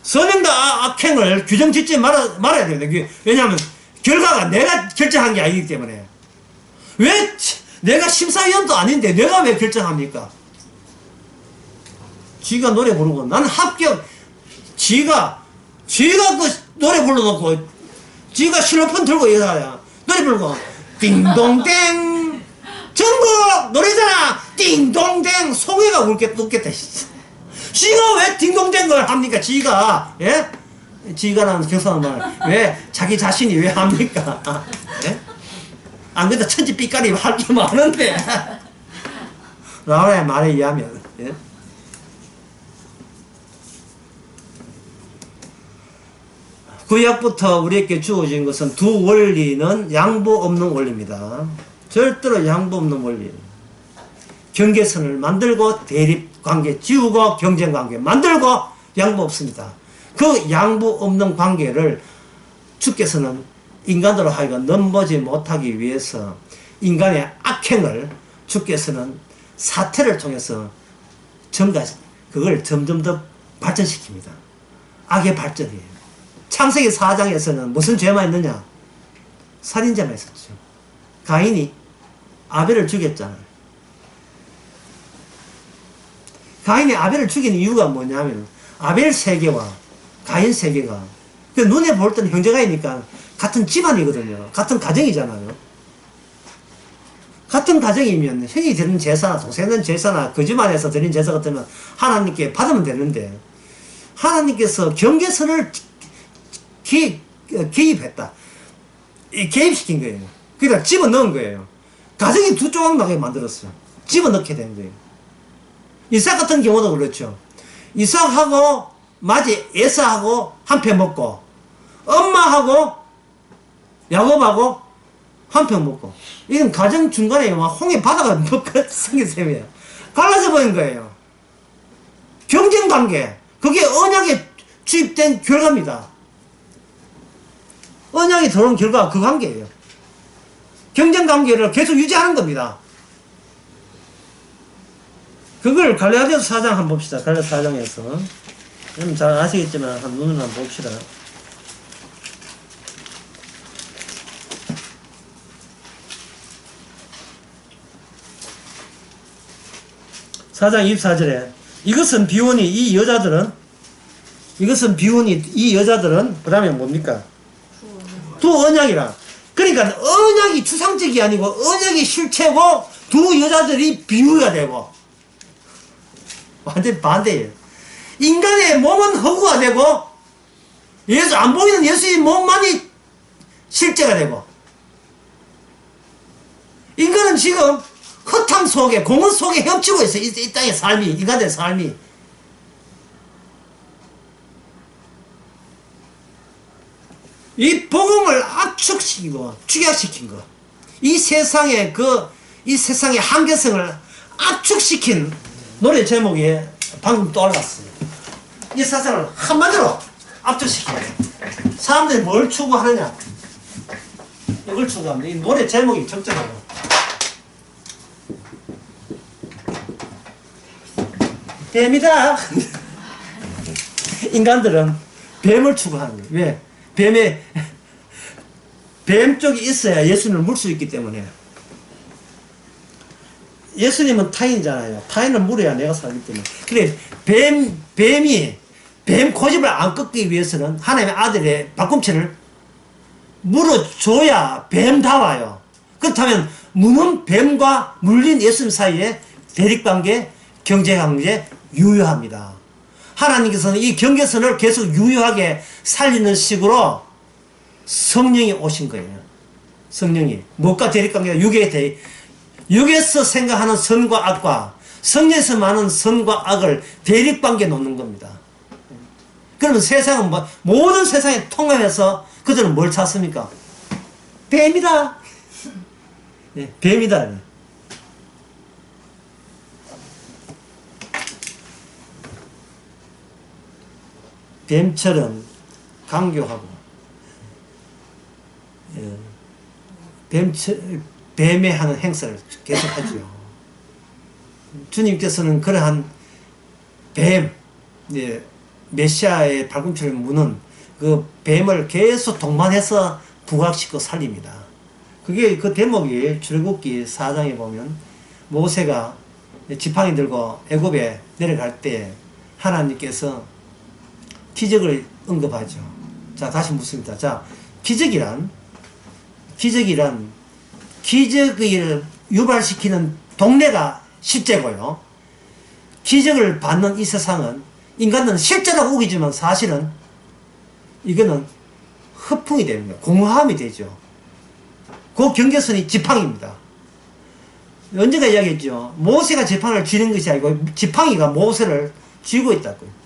선행과 악행을 규정 짓지 말아야 됩니다. 왜냐하면 결과가 내가 결정한 게 아니기 때문에. 왜 내가 심사위원도 아닌데 내가 왜 결정합니까? 지가 노래 부르고 나는 합격. 지가 그 노래 불러놓고 지가 실로폰 들고 여자야 노래 부르고 띵동댕 전국 노래잖아. 띵동댕 송해가 웃겠다. 지가 왜 딩동댕 걸 합니까? 지가, 예? 지가라는 교사는 말, 왜, 자기 자신이 왜 합니까? 예? 안 그래도 천지 삐까리 할 게 많은데. 라우라의 말에 의하면, 예? 구약부터 우리에게 주어진 것은 두 원리는 양보 없는 원리입니다. 절대로 양보 없는 원리. 경계선을 만들고 대립관계 지우고 경쟁관계 만들고 양보 없습니다. 그 양보 없는 관계를 주께서는 인간으로 하여금 넘보지 못하기 위해서 인간의 악행을 주께서는 사태를 통해서 그걸 점점 더 발전시킵니다. 악의 발전이에요. 창세기 4장에서는 무슨 죄만 있느냐? 살인죄만 있었죠. 가인이 아벨을 죽였잖아요. 가인이 아벨을 죽인 이유가 뭐냐면 아벨 세계와 가인 세계가 그 눈에 볼 때는 형제가이니까 같은 집안이거든요. 같은 가정이잖아요. 같은 가정이면 형이 드리는 제사나 동생이 드리는 제사나 그 집안에서 드리는 제사 같으면 하나님께 받으면 되는데 하나님께서 경계선을 개입했다. 개입시킨 거예요. 그러니까 집어넣은 거예요. 가정이 두 조각 나게 만들었어요. 집어넣게 된 거예요. 이삭 같은 경우도 그렇죠. 이삭하고 맞이 에사하고 한 편 먹고 엄마하고 야곱하고 한 편 먹고 이건 가정 중간에 막 홍해 바다가 생긴 셈이에요. 갈라져 버린 거예요. 경쟁관계 그게 언약에 주입된 결과입니다. 언약이 들어온 결과가 그 관계예요. 경쟁관계를 계속 유지하는 겁니다. 그걸 갈라디아서 4장 한번 봅시다. 갈라디아서 4장에서 여러분 잘 아시겠지만 한 눈을 한번 봅시다. (4장 24절에) 이것은 비오니 이 여자들은 그 다음에 뭡니까? 두 언약이라. 그러니까 언약이 추상적이 아니고 언약이 실체고 두 여자들이 비유가 되고 완전 반대예요. 인간의 몸은 허구가 되고 안 보이는 예수의 몸만이 실제가 되고 인간은 지금 허탕 속에 공허 속에 헤엄치고 있어요. 이 땅의 삶이 인간의 삶이 이 복음을 압축시키고 축약시킨 것 이 세상의 한계성을 압축시킨 노래 제목이 방금 떠올랐어요. 이 세상을 한마디로 압축시켜야 돼. 사람들이 뭘 추구하느냐? 이걸 추구합니다. 이 노래 제목이 적절해요. 뱀이다. 인간들은 뱀을 추구하는 거예요. 왜? 뱀 쪽이 있어야 예수님을 물 수 있기 때문에. 예수님은 타인이잖아요. 타인을 물어야 내가 살기 때문에. 그래, 뱀이 뱀 고집을 안 꺾기 위해서는 하나님의 아들의 발꿈치를 물어줘야 뱀다워요. 그렇다면 무는 뱀과 물린 예수님 사이에 대립관계, 경제관계 유효합니다. 하나님께서는 이 경계선을 계속 유효하게 살리는 식으로 성령이 오신 거예요. 성령이. 무엇과 대립관계가 육에서 생각하는 선과 악과 성령에서 많은 선과 악을 대립관계에 놓는 겁니다. 그러면 세상은 모든 세상에 통합해서 그들은 뭘 찾습니까? 뱀이다. 네, 뱀이다. 뱀처럼 강교하고 뱀의 하는 행사를 계속하죠. 주님께서는 그러한 뱀, 메시아의 발꿈치를 무는 그 뱀을 계속 동반해서 부각시키고 살립니다. 그게 그 대목이 출애굽기 4장에 보면 모세가 지팡이 들고 애굽에 내려갈 때 하나님께서 기적을 언급하죠. 자, 다시 묻습니다. 자, 기적을 유발시키는 동네가 실제고요. 기적을 받는 이 세상은 인간은 실제로 우기지만 사실은 이거는 허풍이 되는 거예요. 공허함이 되죠. 그 경계선이 지팡이입니다. 언제가 이야기했죠. 모세가 지팡이를 쥐는 것이 아니고 지팡이가 모세를 쥐고 있다고요.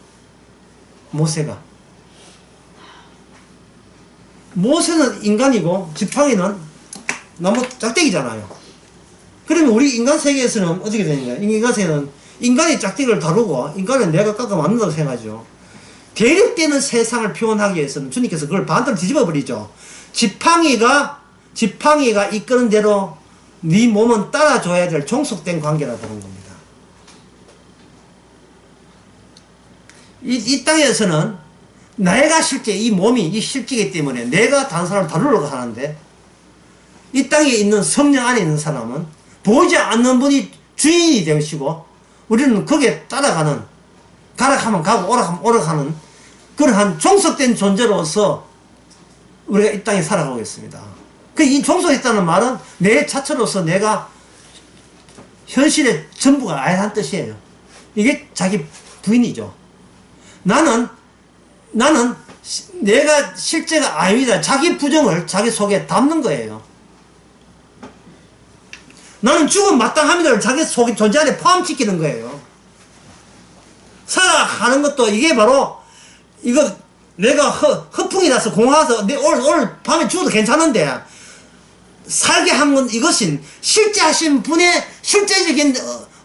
모세는 인간이고 지팡이는 나무 짝대기잖아요. 그러면 우리 인간 세계에서는 어떻게 되는가? 인간 세계는 인간이 짝대기를 다루고 인간은 내가 깎아 맞는다고 생각하죠. 대립되는 세상을 표현하기 위해서는 주님께서 그걸 반대로 뒤집어 버리죠. 지팡이가 이끄는 대로 네 몸은 따라줘야 될 종속된 관계라고 하는 겁니다. 이 땅에서는 내가 실제 이 몸이 이 실제이기 때문에 내가 다른 사람을 다루려고 하는데 이 땅에 있는 성령 안에 있는 사람은 보이지 않는 분이 주인이 되시고 우리는 거기에 따라가는 가락하면 가고 오락하면 오락하는 그러한 종속된 존재로서 우리가 이 땅에 살아가고 있습니다. 이 종속했다는 말은 내 자체로서 내가 현실의 전부가 아니라는 뜻이에요. 이게 자기 부인이죠. 나는 내가 실제가 아닙니다. 자기 부정을 자기 속에 담는 거예요. 나는 죽음 마땅합니다를 자기 속에 존재 안에 포함시키는 거예요. 살아가는 것도 이게 바로 이거 내가 허풍이 나서 공화서 오늘 밤에 죽어도 괜찮은데 살게 한 건 이것인 실제 하신 분의 실제적인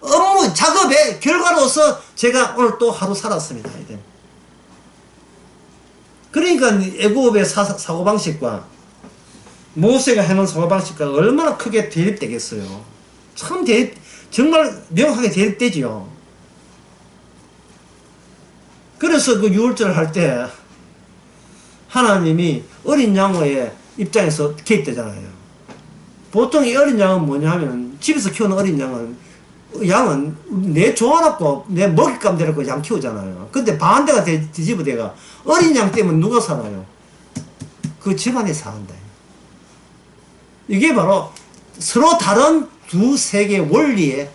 업무 작업의 결과로서 제가 오늘 또 하루 살았습니다. 그러니까 애굽의 사고방식과 모세가 해놓은 사고방식과 얼마나 크게 대립되겠어요. 참 정말 명확하게 대립되지요. 그래서 그 유월절을 할 때 하나님이 어린 양의 입장에서 개입되잖아요. 보통 이 어린 양은 뭐냐 하면 집에서 키우는 어린 양은 내 좋아놓고 내 먹잇감 되라고 양 키우잖아요. 근데 반대가 뒤집어대가 어린 양 때문에 누가 살아요? 그 집안에 사는다. 이게 바로 서로 다른 두 세계의 원리에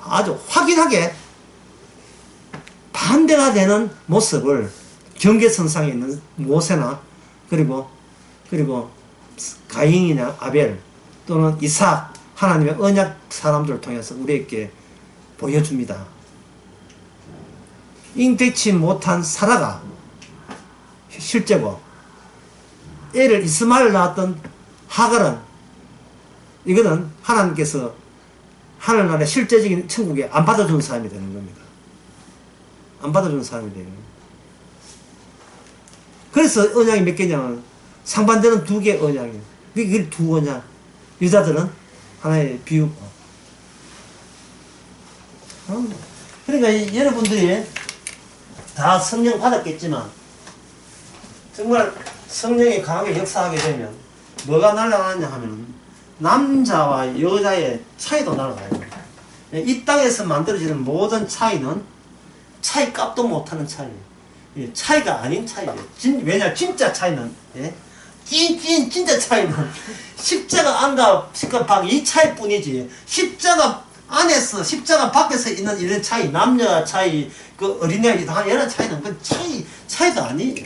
아주 확연하게 반대가 되는 모습을 경계선상에 있는 모세나 그리고 가인이나 아벨 또는 이삭 하나님의 언약 사람들을 통해서 우리에게 보여줍니다. 잉태치 못한 사라가 실제고 애를 이스마엘 낳았던 하갈은 이거는 하나님께서 하늘나라의 실제적인 천국에 안 받아주는 사람이 되는 겁니다. 안 받아주는 사람이 되는 겁니다. 그래서 언약이 몇 개냐면 상반되는 2개 언약이에요. 그게 2 언약. 여자들은 하나의 비유고. 그러니까 여러분들이 다 성령 받았겠지만 정말 성령이 강하게 역사하게 되면 뭐가 날아가느냐 하면 남자와 여자의 차이도 날아가요. 이 땅에서 만들어지는 모든 차이는 차이 값도 못하는 차이예요. 차이가 아닌 차이예요. 왜냐 진짜 차이는 진짜 차이는 십자가 안과 십자가 밖 이 차이뿐이지 십자가 안에서 십자가 밖에서 있는 이런 차이 남녀 차이 그 어린애 다 이런 차이는 그 차이도 아니에요.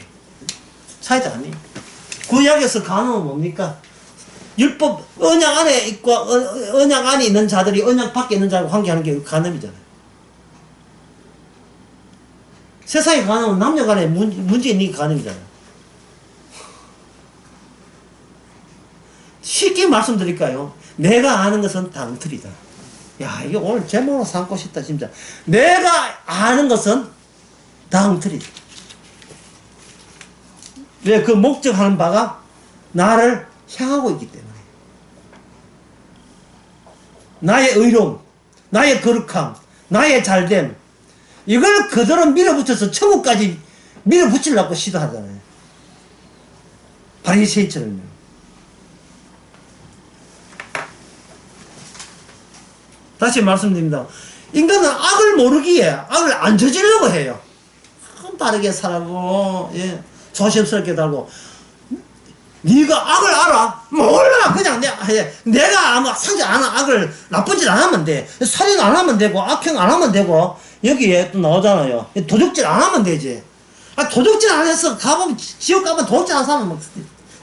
차이도 아니에요. 구약에서 간음은 뭡니까? 율법 언약 안에 있고 언약 안에 있는 자들이 언약 밖에 있는 자하고 관계하는 게 간음이잖아요. 세상에 간음은 남녀 간에 문제 있는 게 간음이잖아요. 쉽게 말씀드릴까요? 내가 아는 것은 엉터리다. 야, 이게 오늘 제목으로 삼고 싶다, 진짜. 내가 아는 것은 다 엉터리다. 왜? 그 목적하는 바가 나를 향하고 있기 때문에. 나의 의로움, 나의 거룩함, 나의 잘됨, 이걸 그대로 밀어붙여서 천국까지 밀어붙이려고 시도하잖아요. 바리새인처럼요. 다시 말씀드립니다. 인간은 악을 모르기에 악을 안 저지르려고 해요. 바르게 살고, 조심스럽게 살고. 네가 악을 알아? 몰라. 그냥 내가 아마 상대 안 하는 악을 나쁜 짓 안 하면 돼. 살인 안 하면 되고, 악행 안 하면 되고, 여기에 또 나오잖아요. 도둑질 안 하면 되지. 도둑질 안 해서 가보면 지옥 가면 도둑질 안 하면 막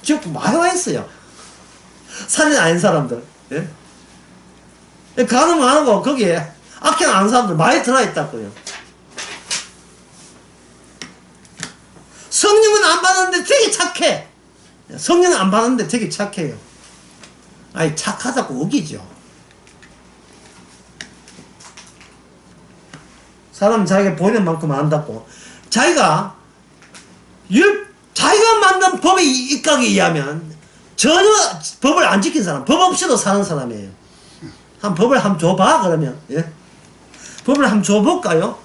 지옥 많이 와 있어요. 살인 아닌 사람들. 가늠 안 하고 거기에 악행 안 하는 사람들 많이 들어있다고요. 성령은 안 받았는데 되게 착해. 성령은 안 받았는데 되게 착해요. 아니 착하다고 우기죠. 사람은 자기가 보이는 만큼 안다고. 자기가 만든 법의 입각에 의하면 전혀 법을 안 지킨 사람, 법 없이도 사는 사람이에요. 법을 한번 줘봐 그러면. 법을 한번 줘볼까요?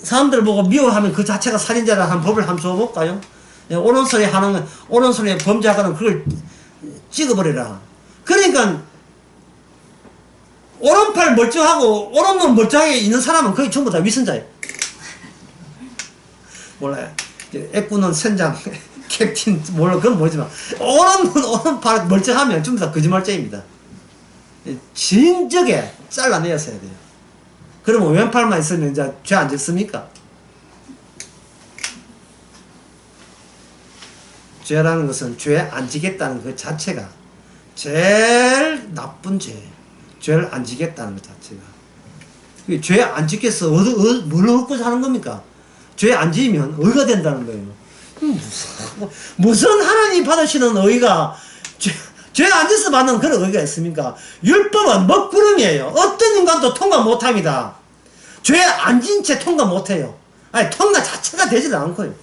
사람들 보고 미워하면 그 자체가 살인자라 한 법을 한번 줘볼까요? 옳은 소리 하는 옳은 소리에 범죄하거나 그걸 찍어버리라. 그러니까 오른팔 멀쩡하고 오른 눈 멀쩡하게 있는 사람은 거의 전부 다 위선자예요. 몰라요. 애꾸는 선장 캡틴 몰라 그건 모르지만 오른 눈 오른팔 멀쩡하면 전부 다 거짓말쟁이입니다. 진작에 잘라내었어야 돼요. 그러면 왼팔만 있으면 이제 죄 안 짓습니까? 죄라는 것은 죄 안 지겠다는 그 자체가 제일 나쁜 죄예요. 죄를 안 지겠다는 것 자체가. 죄 안 지겠어. 뭘 얻고자 하는 겁니까? 죄 안 지으면 의가 된다는 거예요. 무슨 하나님 받으시는 의가 죄 안 짓어 받는 그런 의가 있습니까? 율법은 먹구름이에요. 어떤 인간도 통과 못합니다. 죄 안 진 채 통과 못해요. 아니 통과 자체가 되질 않고요.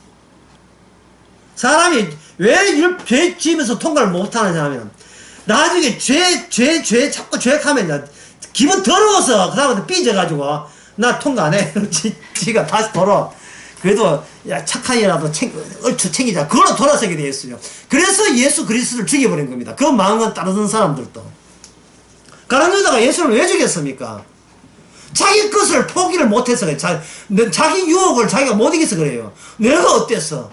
사람이 왜 죄 지으면서 통과를 못하느냐 하면 나중에 자꾸 죄하면 기분 더러워서 그 다음부터 삐져가지고 나 통과 안 해. 지가 다시 돌아. 그래도 야 착한 이라도 얼추 챙기자. 그걸로 돌아서게 되었어요. 그래서 예수 그리스도를 죽여버린 겁니다. 그 마음은 따르던 사람들도. 가룟 유다가 예수를 왜 죽였습니까? 자기 것을 포기를 못해서 그래요. 자기 유혹을 자기가 못 이겨서 그래요. 내가 어땠어?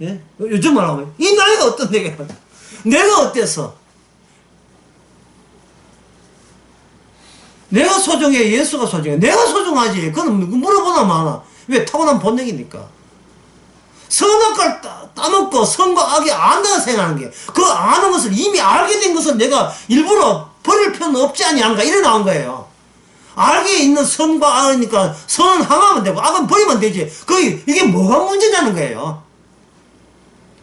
예? 요즘 말하면 이 나이가 어떤 내가 어땠어? 내가 소중해? 예수가 소중해? 내가 소중하지. 그건 물어보나 마나. 왜? 타고난 본능이니까. 선악과를 따먹고 선과 악이 안다고 생각하는 게, 그 아는 것을 이미 알게 된 것을 내가 일부러 버릴 필요는 없지 않냐 이래 나온 거예요. 알게 있는 선과 악이니까 선은 항하면 되고 악은 버리면 되지. 이게 뭐가 문제냐는 거예요.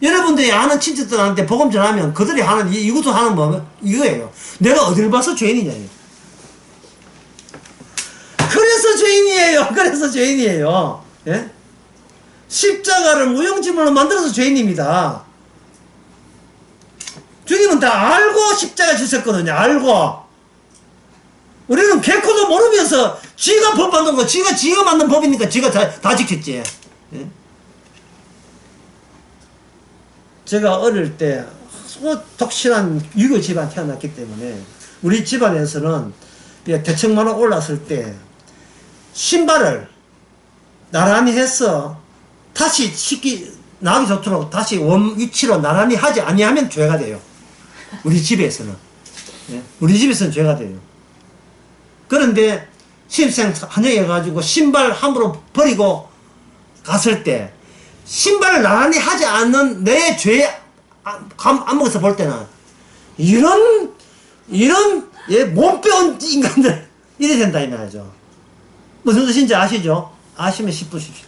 여러분들이 아는 친척들한테 복음 전하면 그들이 하는 이것도 하는 뭐 이거예요. 내가 어딜 봐서 죄인이냐. 그래서 죄인이에요. 예? 십자가를 무용지물로 만들어서 죄인입니다. 주님은 다 알고 십자가 지셨거든요. 알고. 우리는 개코도 모르면서 지가 법 만든 거, 지가 만든 법이니까 지가 다 지켰지. 예? 제가 어릴 때 독실한 유교 집안 태어났기 때문에 우리 집안에서는 대청만화 올랐을 때 신발을 나란히 해서 다시 나기 좋도록 다시 원 위치로 나란히 하지 아니하면 죄가 돼요. 우리 집에서는. 예? 우리 집에서는 죄가 돼요. 그런데 신입생 환영해가지고 신발 함부로 버리고 갔을 때 신발을 나란히 하지 않는 내 죄 안목에서 볼 때는 이런 못 배운 인간들 이래 된다 이 말이죠. 무슨 뜻인지 아시죠? 아시면 10분 십시오.